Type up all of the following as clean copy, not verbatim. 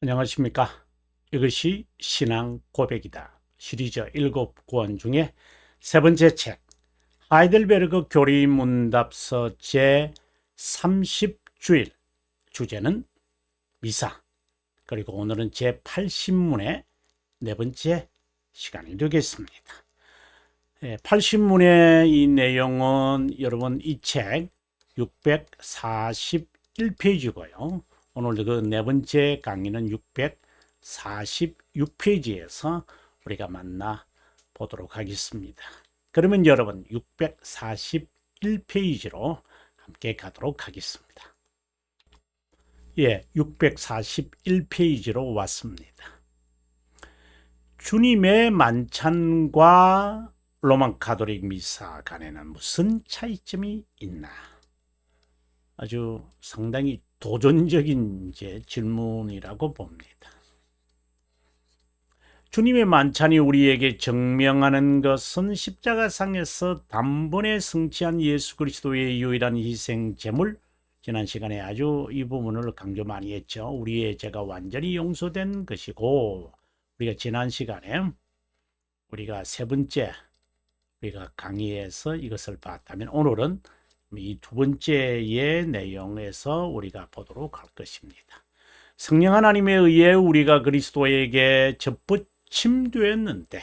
안녕하십니까. 이것이 신앙 고백이다. 시리즈 7권 중에 세 번째 책, 하이델베르그 교리문답서 제 30주일, 주제는 미사. 그리고 오늘은 제 80문의 네 번째 시간이 되겠습니다. 80문의 이 내용은 여러분 이 책 641페이지고요. 오늘 그 네 번째 강의는 646페이지에서 우리가 만나 보도록 하겠습니다. 그러면 여러분 641페이지로 함께 가도록 하겠습니다. 641페이지로 왔습니다. 주님의 만찬과 로마 가톨릭 미사 간에는 무슨 차이점이 있나? 아주 상당히 도전적인 질문이라고 봅니다. 주님의 만찬이 우리에게 증명하는 것은 십자가상에서 단번에 성취한 예수 그리스도의 유일한 희생 제물, 지난 시간에 아주 이 부분을 강조 많이 했죠. 우리의 죄가 완전히 용서된 것이고, 우리가 지난 시간에 우리가 세 번째 우리가 강의에서 이것을 봤다면, 오늘은 이 두 번째의 내용에서 우리가 보도록 할 것입니다. 성령 하나님에 의해 우리가 그리스도에게 접붙임되었는데,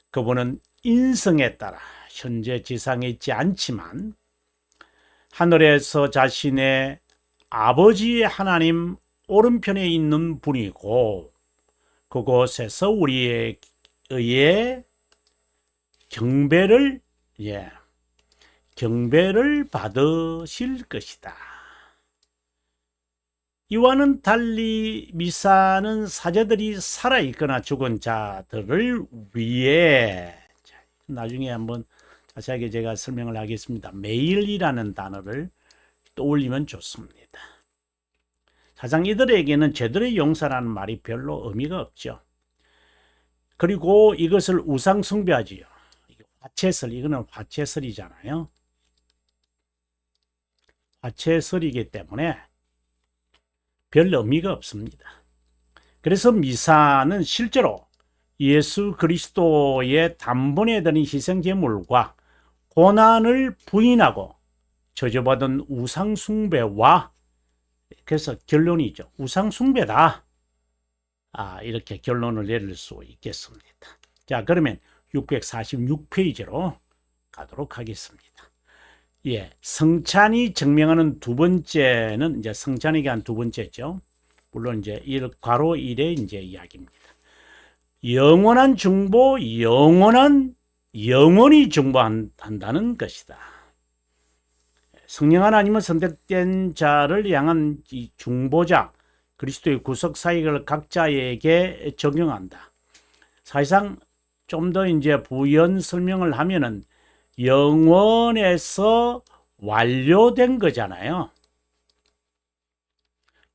그분은 인성에 따라 현재 지상에 있지 않지만 하늘에서 자신의 아버지 하나님 오른편에 있는 분이고, 그곳에서 우리에 의해 경배를 받으실 것이다. 이와는 달리 미사는 사제들이 살아있거나 죽은 자들을 위해, 나중에 한번 자세하게 제가 설명을 하겠습니다. 매일이라는 단어를 떠올리면 좋습니다. 사실 이들에게는 죄들의 용서라는 말이 별로 의미가 없죠. 그리고 이것을 우상 숭배하지요. 화채설, 이거는 화채설이잖아요. 화채설이기 때문에 별 의미가 없습니다. 그래서 미사는 실제로 예수 그리스도의 단번에 드린 희생제물과 고난을 부인하고 저주받은 우상숭배와, 그래서 결론이죠. 우상숭배다. 이렇게 결론을 내릴 수 있겠습니다. 자, 그러면 646페이지로 가도록 하겠습니다. 성찬이 증명하는 두 번째는 성찬이 한 두 번째죠. 물론 괄호 1의 이야기입니다. 영원한 중보, 영원히 중보한다는 것이다. 성령 하나님은 선택된 자를 향한 이 중보자, 그리스도의 구속 사역을 각자에게 적용한다. 사실상 좀 더 부연 설명을 하면은 영원에서 완료된 거잖아요.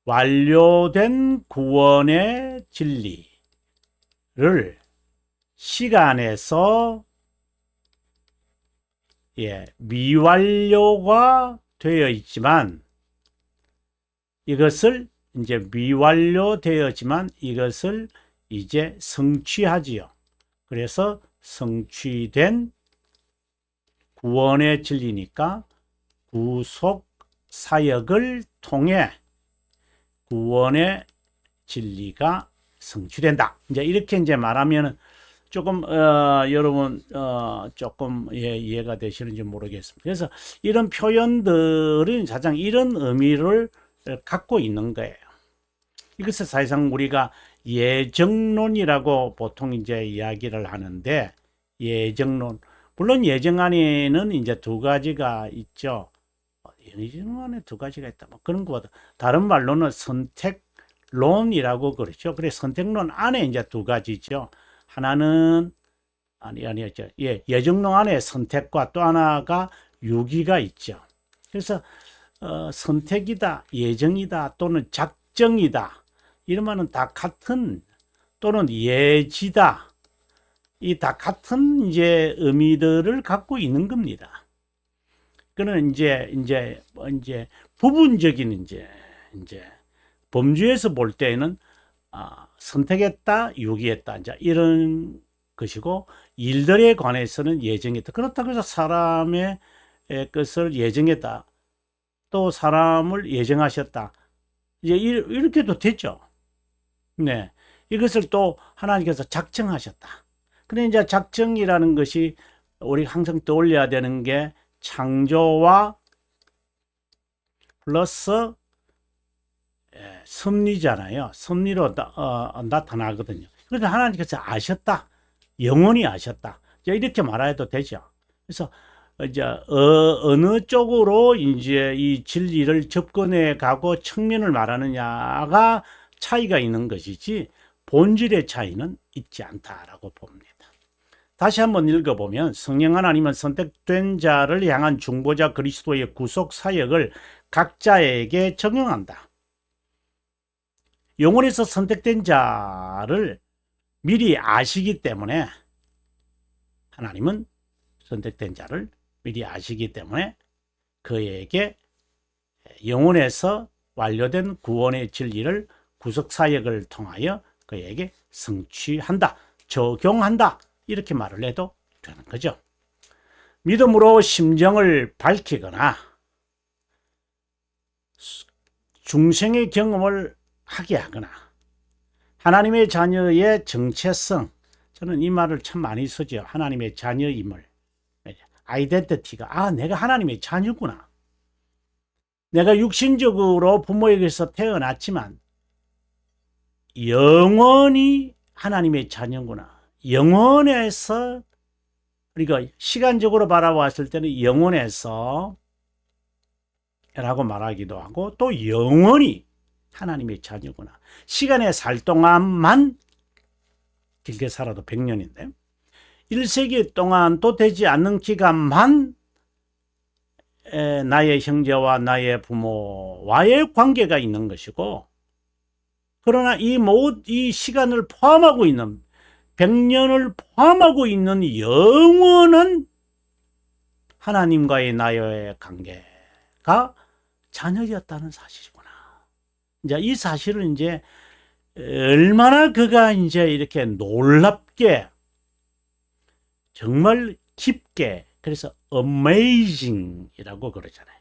완료된 구원의 진리를 시간에서 미완료가 되어 있지만, 이것을 미완료되었지만 이것을 이제 성취하지요. 그래서 성취된 구원의 진리니까 구속 사역을 통해 구원의 진리가 성취된다. 이렇게 말하면 조금 여러분 조금 이해가 되시는지 모르겠습니다. 그래서 이런 표현들은 가장 이런 의미를 갖고 있는 거예요. 이것을 사실상 우리가 예정론이라고 보통 이야기를 하는데, 예정론, 물론 예정 안에는 두 가지가 있죠. 예정 안에 두 가지가 있다. 그런 것보다 다른 말로는 선택론이라고 그러죠. 그래서 선택론 안에 두 가지죠. 하나는 아니죠. 예정론 안에 선택과 또 하나가 유기가 있죠. 그래서 선택이다, 예정이다, 또는 작정이다, 이러면은 다 같은, 또는 예지다, 이 다 같은 의미들을 갖고 있는 겁니다. 그는 부분적인 범주에서 볼 때는 선택했다, 유기했다, 이제 이런 것이고, 일들에 관해서는 예정했다. 그렇다고 해서 사람의 것을 예정했다, 또 사람을 예정하셨다, 이제 이렇게도 됐죠. 네, 이것을 또 하나님께서 작정하셨다. 근데 이제 작정이라는 것이 우리 항상 떠올려야 되는 게 창조와 플러스 섭리잖아요. 섭리로 나타나거든요. 그래서 하나님께서 아셨다, 영원히 아셨다, 이렇게 말해도 되죠. 그래서 이제 어느 쪽으로 이제 이 진리를 접근해 가고 측면을 말하느냐가 차이가 있는 것이지 본질의 차이는 있지 않다라고 봅니다. 다시 한번 읽어보면, 성령 하나님은 선택된 자를 향한 중보자 그리스도의 구속 사역을 각자에게 적용한다. 영혼에서 선택된 자를 미리 아시기 때문에, 하나님은 선택된 자를 미리 아시기 때문에 그에게 영혼에서 완료된 구원의 진리를 구속 사역을 통하여 그에게 성취한다, 적용한다, 이렇게 말을 해도 되는 거죠. 믿음으로 심정을 밝히거나 중생의 경험을 하게 하거나 하나님의 자녀의 정체성, 저는 이 말을 참 많이 쓰죠. 하나님의 자녀임을, 아이덴티티가, 내가 하나님의 자녀구나, 내가 육신적으로 부모에게서 태어났지만 영원히 하나님의 자녀구나, 영원에서, 그러니까 시간적으로 바라봤을 때는 영원에서 라고 말하기도 하고, 또 영원히 하나님의 자녀구나, 시간에 살 동안만, 길게 살아도 100년인데 1세기 동안도 되지 않는 기간만 나의 형제와 나의 부모와의 관계가 있는 것이고, 그러나 이 시간을 포함하고 있는, 100년을 포함하고 있는 영원한 하나님과의 나의 관계가 자녀였다는 사실이구나. 이제 이 사실을 이제 얼마나 그가 이제 이렇게 놀랍게, 정말 깊게, 그래서 amazing이라고 그러잖아요.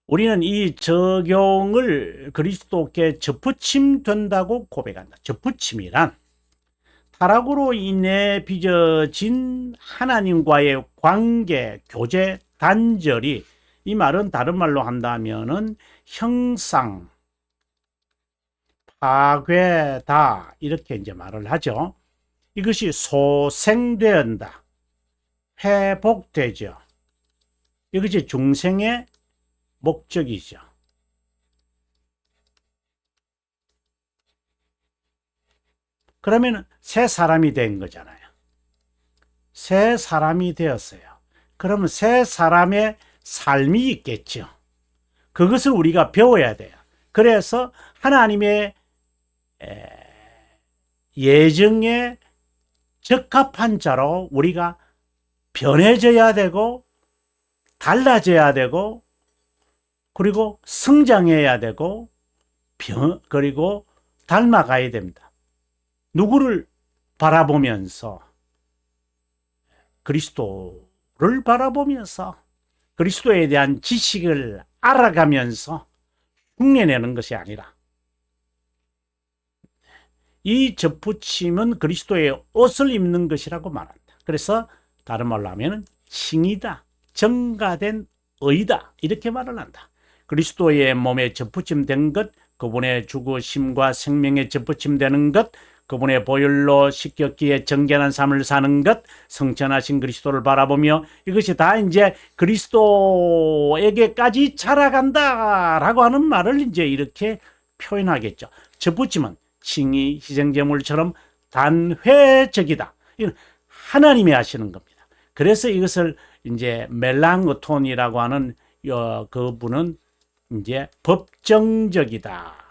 우리는 이 적용을 그리스도께 접붙임 된다고 고백한다. 접붙임이란 타락으로 인해 빚어진 하나님과의 관계, 교제 단절이, 이 말은 다른 말로 한다면은 형상, 파괴다, 이렇게 이제 말을 하죠. 이것이 소생된다, 회복되죠. 이것이 중생의 목적이죠. 그러면 새 사람이 된 거잖아요. 새 사람이 되었어요. 그러면 새 사람의 삶이 있겠죠. 그것을 우리가 배워야 돼요. 그래서 하나님의 예정에 적합한 자로 우리가 변해져야 되고, 달라져야 되고, 그리고 성장해야 되고, 그리고 닮아가야 됩니다. 누구를 바라보면서? 그리스도를 바라보면서, 그리스도에 대한 지식을 알아가면서 흉내내는 것이 아니라, 이 접붙임은 그리스도의 옷을 입는 것이라고 말한다. 그래서 다른 말로 하면 칭이다, 정가된 의다, 이렇게 말을 한다. 그리스도의 몸에 접붙임된 것, 그분의 죽으심과 생명에 접붙임되는 것, 그분의 보혈로 씻겼기에 정결한 삶을 사는 것, 성천하신 그리스도를 바라보며, 이것이 다 이제 그리스도에게까지 자라간다라고 하는 말을 이제 이렇게 표현하겠죠. 접붙임은 칭의, 희생제물처럼 단회적이다. 이건 하나님이 하시는 겁니다. 그래서 이것을 이제 멜랑어톤이라고 하는 그분은 이제 법정적이다,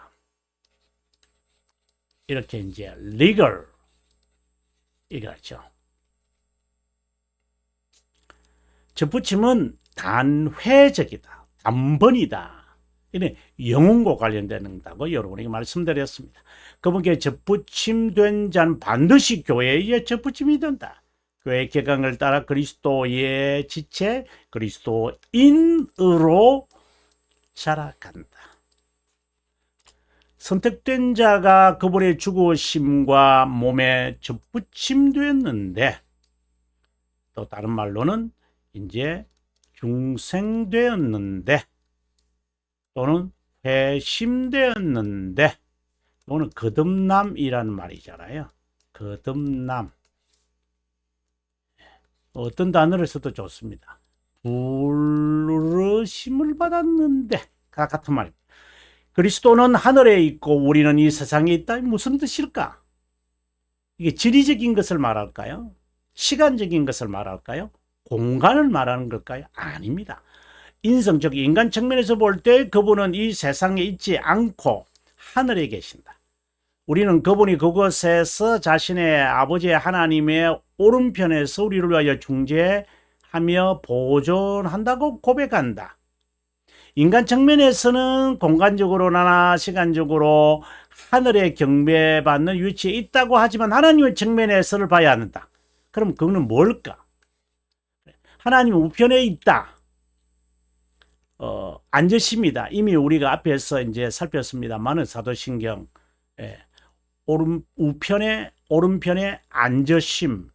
이렇게 이제 legal 이거죠. 접붙임은 단회적이다, 단번이다. 이는 영혼과 관련된다고 여러분에게 말씀드렸습니다. 그분께 접붙임된 자는 반드시 교회에 접붙임이 된다. 교회 개강을 따라 그리스도의 지체, 그리스도인으로 자라간다. 선택된 자가 그분의 죽으심과 몸에 접붙임되었는데, 또 다른 말로는 이제 중생되었는데, 또는 회심되었는데, 이거는 거듭남이라는 말이잖아요. 거듭남. 어떤 단어를 써도 좋습니다. 부르심을 받았는데 같은 말입니다. 그리스도는 하늘에 있고 우리는 이 세상에 있다. 무슨 뜻일까? 이게 지리적인 것을 말할까요? 시간적인 것을 말할까요? 공간을 말하는 걸까요? 아닙니다. 인성적 인간 측면에서 볼 때 그분은 이 세상에 있지 않고 하늘에 계신다. 우리는 그분이 그곳에서 자신의 아버지 하나님의 오른편에서 우리를 위하여 중재하며 보존한다고 고백한다. 인간 측면에서는 공간적으로나 시간적으로 하늘에 경배받는 위치에 있다고 하지만 하나님의 측면에서를 봐야 한다. 그럼 그거는 뭘까? 하나님 우편에 있다. 앉으십니다. 이미 우리가 앞에서 이제 살폈습니다만은 사도신경 오른편에 앉으심.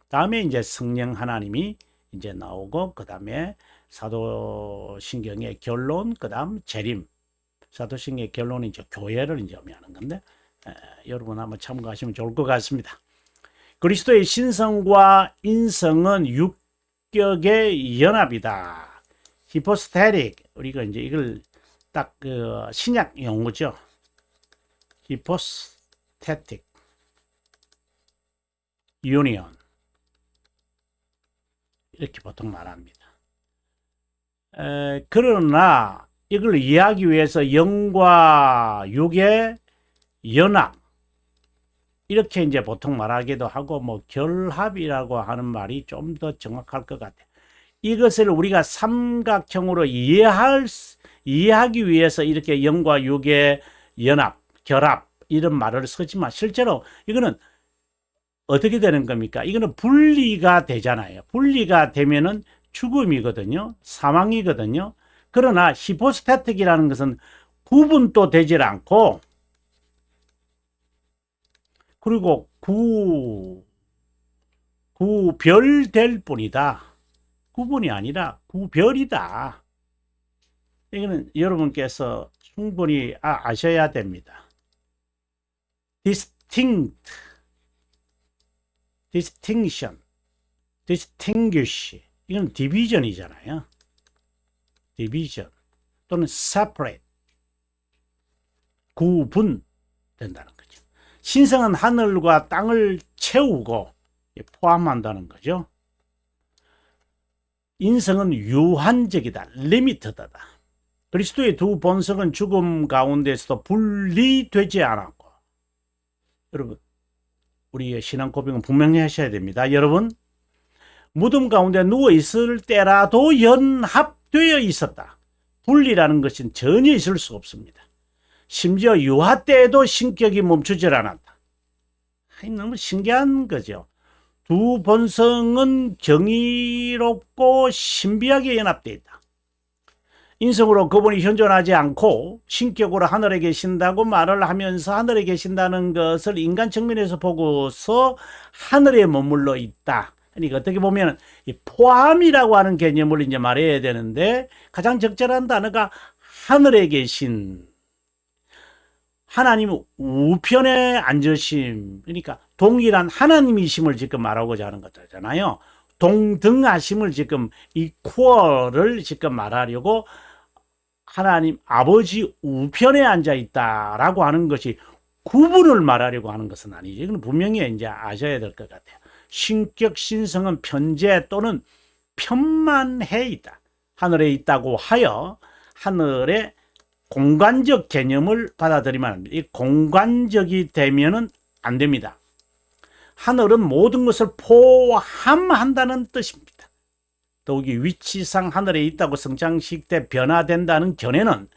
다음에 이제 성령 하나님이 이제 나오고 그 다음에 사도신경의 결론, 그 다음 재림. 사도신경의 결론은 이제 교회를 이제 의미하는 건데 여러분 한번 참고하시면 좋을 것 같습니다. 그리스도의 신성과 인성은 육격의 연합이다. 히포스테릭, 우리가 이제 이걸 딱 그 신약 용어죠. 히포스테틱 유니온 이렇게 보통 말합니다. 그러나 이걸 이해하기 위해서 영과 육의 연합 이렇게 이제 보통 말하기도 하고 뭐 결합이라고 하는 말이 좀 더 정확할 것 같아요. 이것을 우리가 삼각형으로 이해하기 위해서 이렇게 영과 육의 연합, 결합 이런 말을 쓰지만 실제로 이거는 어떻게 되는 겁니까? 이거는 분리가 되잖아요. 분리가 되면은 죽음이거든요. 사망이거든요. 그러나 히포스타틱이라는 것은 구분도 되질 않고 그리고 구별될 뿐이다. 구분이 아니라 구별이다. 이거는 여러분께서 충분히 아셔야 됩니다. distinct, distinction, distinguish 이건 디비전이잖아요. 디비전 또는 separate 구분된다는 거죠. 신성은 하늘과 땅을 채우고 포함한다는 거죠. 인성은 유한적이다. 리미트드다. 그리스도의 두 본성은 죽음 가운데서도 분리되지 않았고 여러분 우리의 신앙 고백은 분명히 하셔야 됩니다. 여러분 무덤 가운데 누워있을 때라도 연합되어 있었다. 분리라는 것은 전혀 있을 수 없습니다. 심지어 유아 때에도 신격이 멈추질 않았다. 너무 신기한 거죠. 두 본성은 경이롭고 신비하게 연합되어 있다. 인성으로 그분이 현존하지 않고 신격으로 하늘에 계신다고 말을 하면서 하늘에 계신다는 것을 인간 측면에서 보고서 하늘에 머물러 있다. 그러니까 어떻게 보면 포함이라고 하는 개념을 이제 말해야 되는데 가장 적절한 단어가 하늘에 계신 하나님 우편에 앉으심. 그러니까 동일한 하나님이심을 지금 말하고자 하는 거잖아요. 동등하심을 지금 이퀄을 지금 말하려고 하나님 아버지 우편에 앉아 있다라고 하는 것이 구분을 말하려고 하는 것은 아니죠. 이건 분명히 이제 아셔야 될 것 같아요. 신격 신성은 편재 또는 편만해 있다. 하늘에 있다고 하여 하늘의 공간적 개념을 받아들이면 안 됩니다. 이 공간적이 되면은 안 됩니다. 하늘은 모든 것을 포함한다는 뜻입니다. 더욱이 위치상 하늘에 있다고 성장식 때 변화된다는 견해는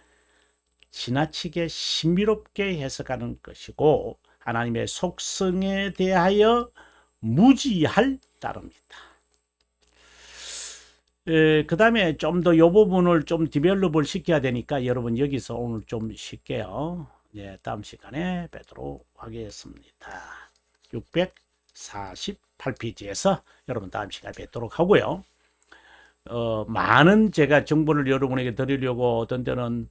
지나치게 신비롭게 해석하는 것이고 하나님의 속성에 대하여 무지할 따릅니다. 그 다음에 좀 더 이 부분을 좀 디벨롭을 시켜야 되니까 여러분 여기서 오늘 좀 쉴게요. 네, 다음 시간에 뵙도록 하겠습니다. 648페이지에서 여러분 다음 시간에 뵙도록 하고요. 많은 제가 정보를 여러분에게 드리려고 어떤 때는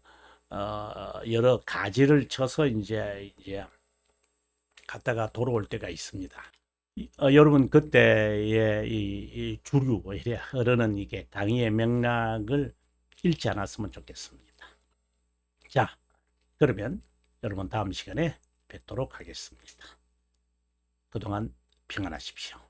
여러 가지를 쳐서 이제 갔다가 돌아올 때가 있습니다. 여러분 그때의 이 주류 이래 흐르는 이게 강의의 맥락을 잃지 않았으면 좋겠습니다. 자, 그러면 여러분 다음 시간에 뵙도록 하겠습니다. 그동안 평안하십시오.